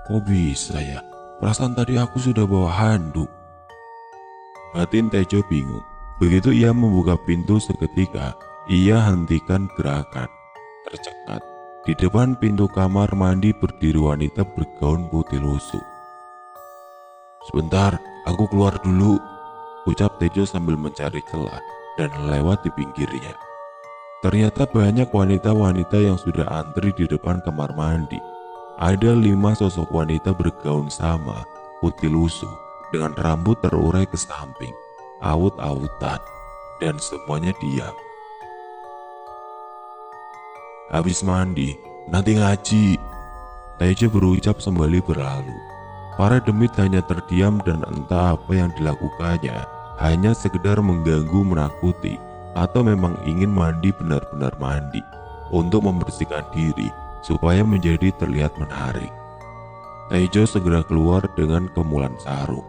Kok bisa ya? Perasaan tadi aku sudah bawa handuk. Batin Tejo bingung. Begitu ia membuka pintu seketika, ia hentikan gerakan. Tercekat. Di depan pintu kamar mandi berdiri wanita bergaun putih lusuh. "Sebentar, aku keluar dulu," ucap Tejo sambil mencari celah dan lewat di pinggirnya. Ternyata banyak wanita-wanita yang sudah antri di depan kamar mandi. Ada 5 sosok wanita bergaun sama, putih lusuh, dengan rambut terurai ke samping, awut-awutan, dan semuanya diam. "Habis mandi, nanti ngaji," Tejo berucap sembali berlalu. Para demit hanya terdiam dan entah apa yang dilakukannya, hanya sekedar mengganggu menakuti, atau memang ingin mandi benar-benar mandi, untuk membersihkan diri, supaya menjadi terlihat menarik. Tejo segera keluar dengan kemulan sarung.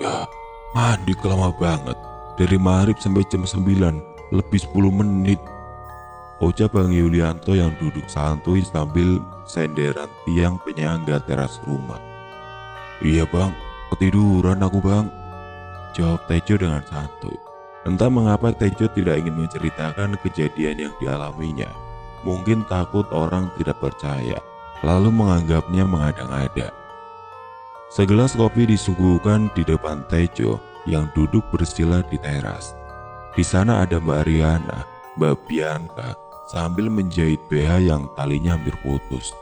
"Ya, mandi lama banget, dari maghrib sampai jam 9, lebih 10 menit. Ucap Bang Yulianto yang duduk santuy sambil senderan tiang penyangga teras rumah. "Iya bang, ketiduran aku bang," jawab Tejo dengan santuy. Entah mengapa Tejo tidak ingin menceritakan kejadian yang dialaminya. Mungkin takut orang tidak percaya, lalu menganggapnya mengada-ngada. Segelas kopi disuguhkan di depan Tejo yang duduk bersila di teras. Di sana ada Mbak Riana, Mbak Bianca, sambil menjahit BH yang talinya hampir putus.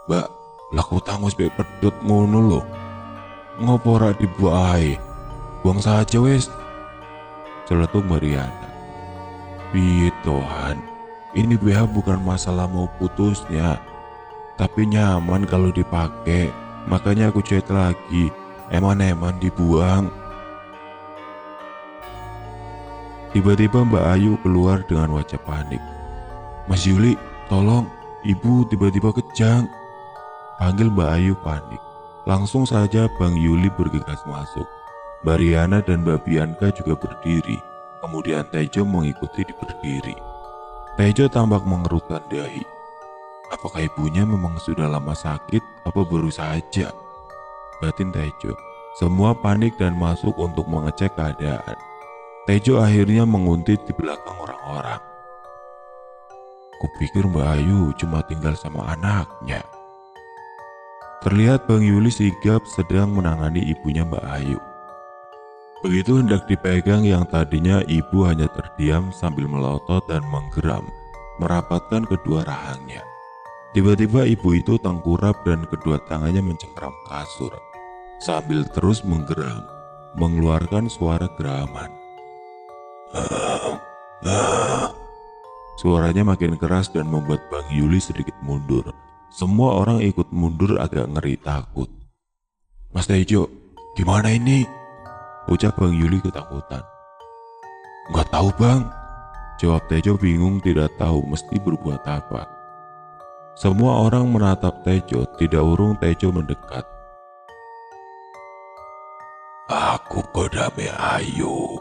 "Mbak, laku tangus be pedot ngono lho. Ngopo ora dibuang ae? Buang saja wes," celetuk Mariana. "Piye Tuhan, ini BH bukan masalah mau putusnya, tapi nyaman kalau dipakai, makanya aku jahit lagi. Eman-eman dibuang." Tiba-tiba Mbak Ayu keluar dengan wajah panik. "Mas Yuli, tolong, ibu tiba-tiba kejang," panggil Mbak Ayu panik. Langsung saja Bang Yuli bergegas masuk. Mbak Riana dan Mbak Bianca juga berdiri. Kemudian Tejo mengikuti berdiri. Tejo tampak mengerutkan dahi. Apakah ibunya memang sudah lama sakit apa baru saja? Batin Tejo. Semua panik dan masuk untuk mengecek keadaan. Tejo akhirnya menguntit di belakang orang-orang. "Kupikir Mbak Ayu cuma tinggal sama anaknya." Terlihat Bang Yuli sigap sedang menangani ibunya Mbak Ayu. Begitu hendak dipegang yang tadinya ibu hanya terdiam sambil melotot dan menggeram, merapatkan kedua rahangnya. Tiba-tiba ibu itu tengkurap dan kedua tangannya mencengkram kasur, sambil terus menggeram, mengeluarkan suara geraman. Suaranya makin keras dan membuat Bang Yuli sedikit mundur. Semua orang ikut mundur agak ngeri takut. "Mas Tejo, gimana ini?" ucap Bang Yuli ketakutan. "Nggak tahu bang," jawab Tejo bingung tidak tahu mesti berbuat apa. Semua orang menatap Tejo, tidak urung Tejo mendekat. "Aku Kodame Ayu,"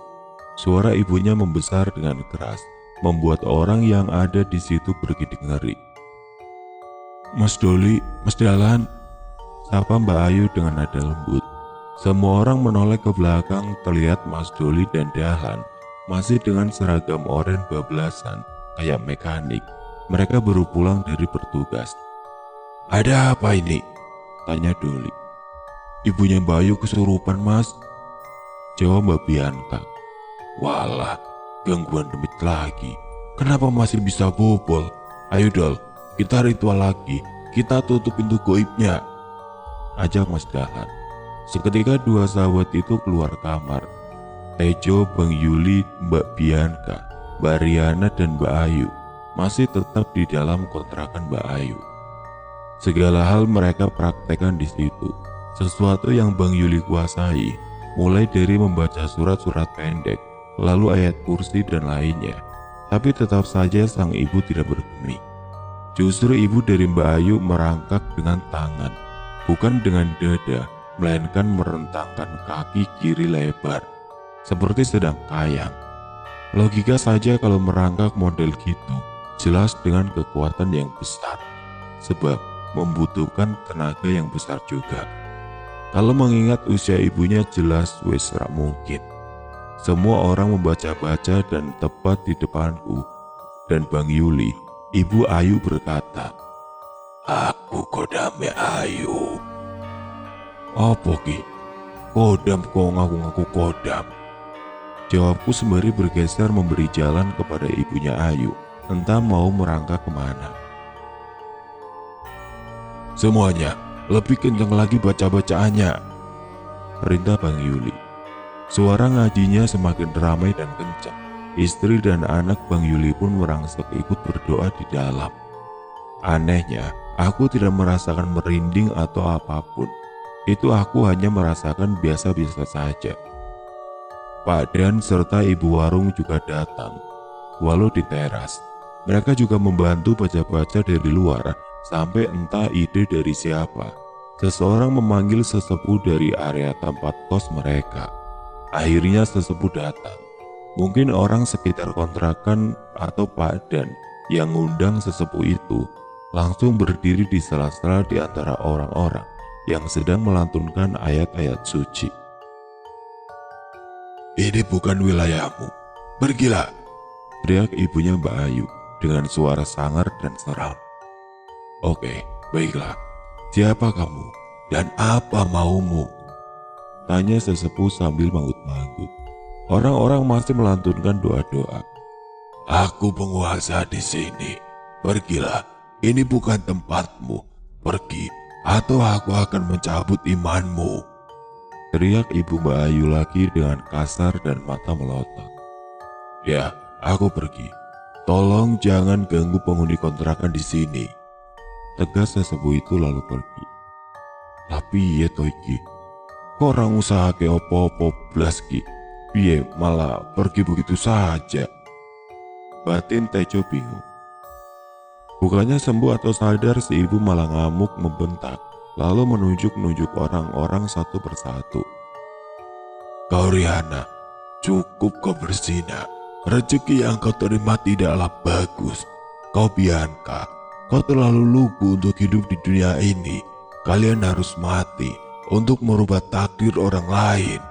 suara ibunya membesar dengan keras, membuat orang yang ada di situ bergidik ngeri. "Mas Doli, Mas Dahlan," sapa Mbak Ayu dengan nada lembut. Semua orang menoleh ke belakang, terlihat Mas Doli dan Dahlan masih dengan seragam oranye bablasan kayak mekanik. Mereka baru pulang dari bertugas. "Ada apa ini?" tanya Doli. "Ibunya Mbak Ayu kesurupan mas," jawab Mbak Bianca. "Walah, gangguan demit lagi. Kenapa masih bisa bobol? Ayo Dol, kita ritual lagi. Kita tutup pintu goibnya," ajak Mas Dahlan. Seketika dua sahabat itu keluar kamar. Tejo, Bang Yuli, Mbak Bianca, Mbak Riana dan Mbak Ayu masih tetap di dalam kontrakan Mbak Ayu. Segala hal mereka praktekkan di situ. Sesuatu yang Bang Yuli kuasai, mulai dari membaca surat-surat pendek, lalu ayat kursi dan lainnya. Tapi tetap saja sang ibu tidak bergeming. Justru ibu dari Mbak Ayu merangkak dengan tangan, bukan dengan dada, melainkan merentangkan kaki kiri lebar, seperti sedang kayang. Logika saja kalau merangkak model gitu, jelas dengan kekuatan yang besar. Sebab membutuhkan tenaga yang besar juga. Kalau mengingat usia ibunya jelas wis ra mungkin. Semua orang membaca-baca dan tepat di depanku. Dan Bang Yuli, Ibu Ayu berkata, "Aku kodame Ayu." "Apa ki? Kodam kok ngaku-ngaku kodam?" Jawabku sembari bergeser memberi jalan kepada ibunya Ayu, entah mau merangkak kemana. "Semuanya, lebih kencang lagi baca-bacaannya," perintah Bang Yuli. Suara ngajinya semakin ramai dan kencang. Istri dan anak Bang Yuli pun merangsek ikut berdoa di dalam. Anehnya, aku tidak merasakan merinding atau apapun. Itu aku hanya merasakan biasa-biasa saja. Pak Dan serta ibu warung juga datang. Walau di teras, mereka juga membantu baca-baca dari luar sampai entah ide dari siapa. Seseorang memanggil sesepuh dari area tempat kos mereka. Akhirnya sesepuh datang. Mungkin orang sekitar kontrakan atau Pak Dan yang ngundang sesepuh itu langsung berdiri di sela-sela di antara orang-orang yang sedang melantunkan ayat-ayat suci. "Ini bukan wilayahmu, pergilah," teriak ibunya Mbak Ayu dengan suara sangar dan seram. "Oke, baiklah. Siapa kamu dan apa maumu?" tanya sesepuh sambil manggut-manggut. Orang-orang masih melantunkan doa-doa. "Aku penguasa di sini. Pergilah, ini bukan tempatmu. Pergi, atau aku akan mencabut imanmu," teriak ibu Mbak Ayu lagi dengan kasar dan mata melotot. "Ya, aku pergi. Tolong jangan ganggu penghuni kontrakan di sini," tegas sesepuh itu lalu pergi. "Tapi ya toh iki, kok orang usaha ke opo-opo blas ki? Piye malah pergi begitu saja?" Batin Tejo bingung. Bukannya sembuh atau sadar, si ibu malah ngamuk membentak, lalu menunjuk-nunjuk orang-orang satu persatu. "Kau Riana, cukup kau berzina. Rezeki yang kau terima tidaklah bagus. Kau Bianca, kau terlalu lugu untuk hidup di dunia ini. Kalian harus mati untuk merubah takdir orang lain,"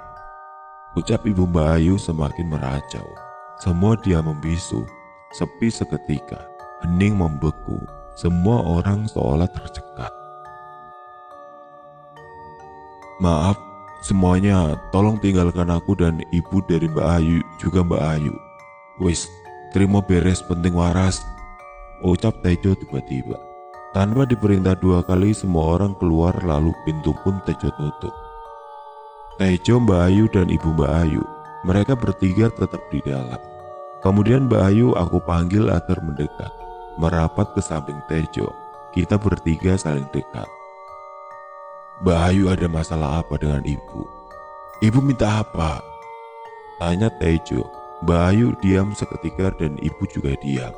ucap ibu Mbak Ayu semakin meracau. Semua diam membisu, sepi seketika. Hening membeku, semua orang seolah tercekat. "Maaf, semuanya tolong tinggalkan aku dan ibu dari Mbak Ayu, juga Mbak Ayu. Wis, terima beres penting waras," ucap Tejo tiba-tiba. Tanpa diperintah 2 kali semua orang keluar lalu pintu pun Tejo tutup. Tejo, Mbak Ayu dan ibu Mbak Ayu, mereka bertiga tetap di dalam. Kemudian Mbak Ayu aku panggil agar mendekat. Merapat ke samping Tejo, kita bertiga saling dekat. "Mbak Ayu, ada masalah apa dengan ibu? Ibu minta apa?" tanya Tejo. Mbak Ayu diam seketika dan ibu juga diam.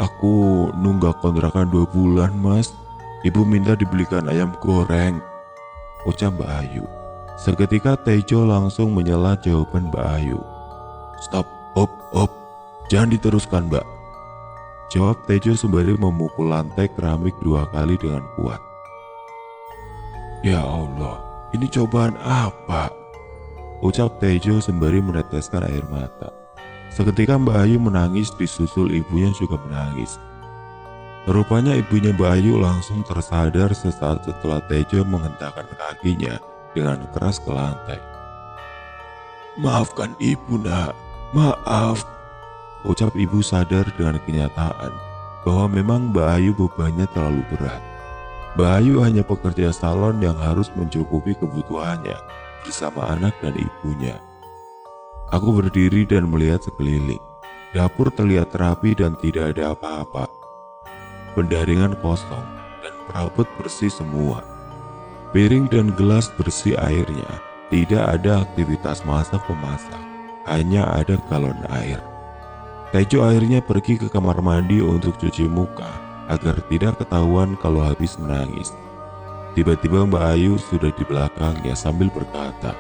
"Aku nunggak kontrakan 2 bulan mas. Ibu minta dibelikan ayam goreng," ucap Mbak Ayu. Seketika Tejo langsung menyela jawaban Mbak Ayu. "Stop, op. Jangan diteruskan Mbak," jawab Tejo sembari memukul lantai keramik 2 kali dengan kuat. "Ya Allah, ini cobaan apa?" ucap Tejo sembari meneteskan air mata. Seketika Mbak Ayu menangis disusul ibunya juga menangis. Rupanya ibunya Mbak Ayu langsung tersadar sesaat setelah Tejo menghentakkan kakinya dengan keras ke lantai. "Maafkan ibu nak, maaf," ucap ibu sadar dengan kenyataan bahwa memang Mbak Ayu bebannya terlalu berat. Mbak Ayu hanya pekerja salon yang harus mencukupi kebutuhannya bersama anak dan ibunya. Aku berdiri dan melihat sekeliling. Dapur terlihat rapi dan tidak ada apa-apa. Pendaringan kosong dan perabot bersih semua. Piring dan gelas bersih airnya. Tidak ada aktivitas masak-memasak, hanya ada galon air. Tejo akhirnya pergi ke kamar mandi untuk cuci muka agar tidak ketahuan kalau habis menangis. Tiba-tiba Mbak Ayu sudah di belakangnya sambil berkata,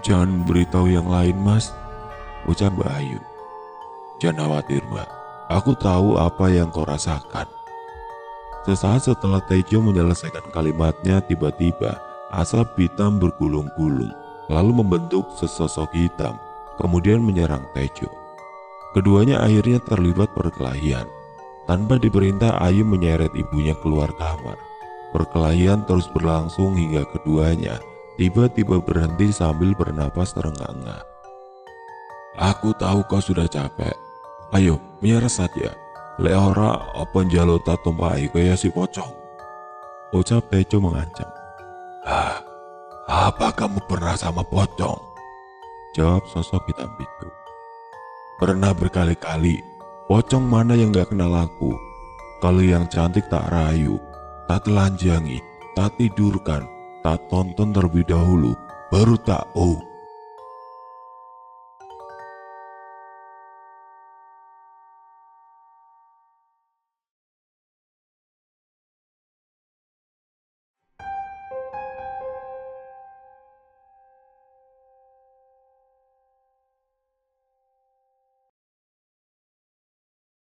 "Jangan beritahu yang lain mas," ucap Mbak Ayu. "Jangan khawatir Mbak, Aku tahu apa yang kau rasakan. Sesaat setelah Tejo menyelesaikan kalimatnya, tiba-tiba asap hitam bergulung-gulung, lalu membentuk sesosok hitam, kemudian menyerang Tejo. Keduanya akhirnya terlibat perkelahian. Tanpa diperintah, Ayu menyeret ibunya keluar kamar. Perkelahian terus berlangsung hingga keduanya tiba-tiba berhenti sambil bernapas terengah-engah. Aku tahu kau sudah capek. Ayo, menyerah saja. Lek ora apa njaluk tak tumpahi kaya si pocong. Ucap Tejo mengancam. Ah, apa kamu pernah sama pocong? Jawab sosok hitam itu. Pernah berkali-kali. Pocong mana yang gak kenal aku? Kalau yang cantik tak rayu, tak telanjangi, tak tidurkan, tak tonton terlebih dahulu, baru tak